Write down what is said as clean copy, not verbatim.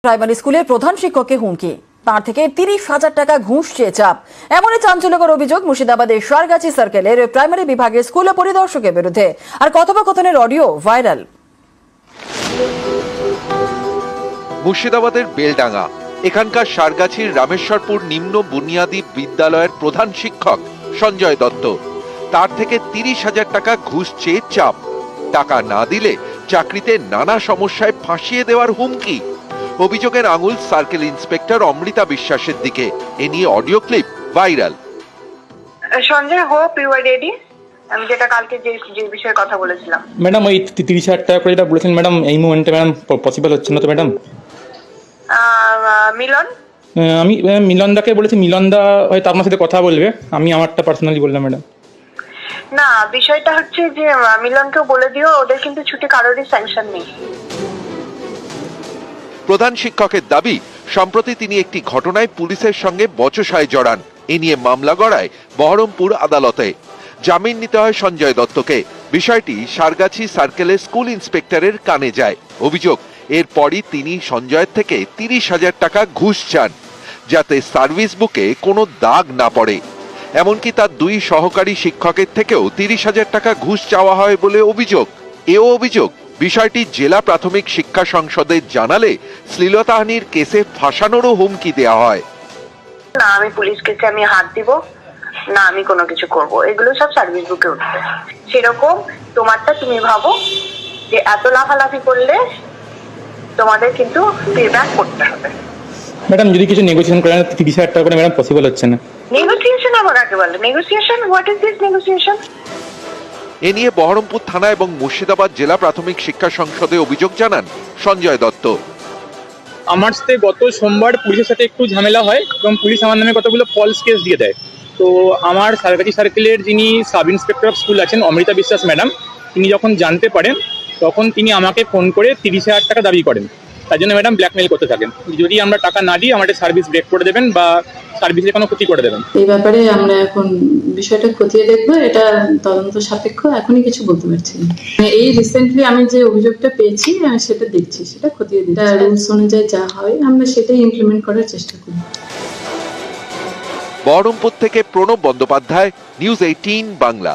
Primary স্কুলের প্রধান শিক্ষককে হুমকি, তার থেকে 30,000 টাকা ঘুষ চেয়ে চাপ। এমনই চাঞ্চল্যকর অভিযোগ মুর্শিদাবাদের সারগাছি সার্কেলের প্রাইমারি বিভাগের স্কুল পরিদর্শকের বিরুদ্ধে। আর কথোপকথনের অডিও ভাইরাল। মুর্শিদাবাদের বেলডাঙ্গা এখানকার সারগাছির রামেশ্বরপুর নিম্ন বুনিয়াদী বিদ্যালয়ের প্রধান শিক্ষক সঞ্জয় দত্ত, তার থেকে 30,000 টাকা ঘুষ চেয়ে চাপ। টাকা না দিলে চাকরিতে নানা সমস্যায় ফাঁসিয়ে দেওয়ার হুমকি। অভিযোগের আঙুল সার্কেল ইন্সপেক্টর অমৃতা বিশ্বাসের দিকে। এ নিয়ে audio clip viral. Sanjay, hope you are ready. আমি যেটা কালকে যে বিষয়ে কথা বলেছিলাম ম্যাডাম, ওই 30,000 টাকা করে যেটা বলেছেন ম্যাডাম, এই মুহূর্তে ম্যাডাম পসিবল হচ্ছে না তো ম্যাডাম। মিলন, আমি মিলনদাকে বলেছি, মিলনদা হয়তো আপনার সাথে কথা বলবে, আমি আমারটা পার্সোনালি বললাম ম্যাডাম। না, বিষয়টা হচ্ছে যে মিলনকেও বলে দিও, ওদের কিন্তু ছুটি কারোরই স্যাংশন নেই। প্রধান শিক্ষকের দাবি, সম্প্রতি তিনি একটি ঘটনায় পুলিশের সঙ্গে বচসায় জড়ান। এ নিয়ে মামলা গড়ায় বহরমপুর আদালতে। জামিন নিতে হয় সঞ্জয় দত্তকে। বিষয়টি সারগাছি সার্কেলের স্কুল ইন্সপেক্টরের কানে যায়। অভিযোগ, এরপরই তিনি সঞ্জয়ের থেকে 30,000 টাকা ঘুষ চান, যাতে সার্ভিস বুকে কোনো দাগ না পড়ে। এমনকি তার 2 সহকারী শিক্ষকের থেকেও 30,000 টাকা ঘুষ চাওয়া হয় বলে অভিযোগ। এও অভিযোগ, বিষয়টি জেলা প্রাথমিক শিক্ষা সংসদে জানালে শ্লীলতাহানির কেসে ফাঁসানোরও হুমকি দেওয়া হয়। না, আমি পুলিশ কেসে আমি হাত দিব না, আমি কোনো কিছু করব, এগুলো সব সার্ভিস বুকে উঠবে। সেরকম তোমারটা তুমি ভাবো যে এত লাফালাফি করলে তোমাদের কিন্তু পেব্যাক করতে হবে। ম্যাডাম, যদি কিছু নেগোসিয়েশন করেন 30,000 টাকা করে ম্যাডাম পসিবল হচ্ছে না। নেগোসিয়েশন আবার কাকে বলে? Negotiation, what is this negotiation? এ নিয়ে বহরমপুর থানা এবং মুর্শিদাবাদ জেলা প্রাথমিক শিক্ষা সংসদে অভিযোগ জানান সঞ্জয় দত্ত। আমার সাথে গত সোমবার পুলিশের সাথে একটু ঝামেলা হয় এবং পুলিশ আমার নামে কতগুলো ফলস কেস দিয়ে দেয়। তো আমার সারগাছি সার্কেলের যিনি সাব ইন্সপেক্টর অফ স্কুল আছেন অমৃতা বিশ্বাস ম্যাডাম, তিনি যখন জানতে পারেন তখন তিনি আমাকে ফোন করে 30,000 টাকা দাবি করেন। তার জন্য ম্যাডাম ব্ল্যাকমেইল করতে থাকেন, যদি আমরা টাকা না দিই আমাদের সার্ভিস ব্রেক করে দেবেন বা সার্ভিসে কোনো ক্ষতি করে দেবেন। এই ব্যাপারে আমরা এখন বিষয়টা খতিয়ে দেখবো, এটা তদন্ত সাপেক্ষ, এখনই কিছু বলতে পারছি না। এই রিসেন্টলি আমি যে অভিযোগটা পেয়েছি আমি সেটা দেখছি, সেটা খতিয়ে দিচ্ছি। রুলস অনুযায়ী যা হয় আমরা সেটাই ইমপ্লিমেন্ট করার চেষ্টা করি। বহরমপুর থেকে প্রণব বন্দ্যোপাধ্যায়, নিউজ 18 বাংলা।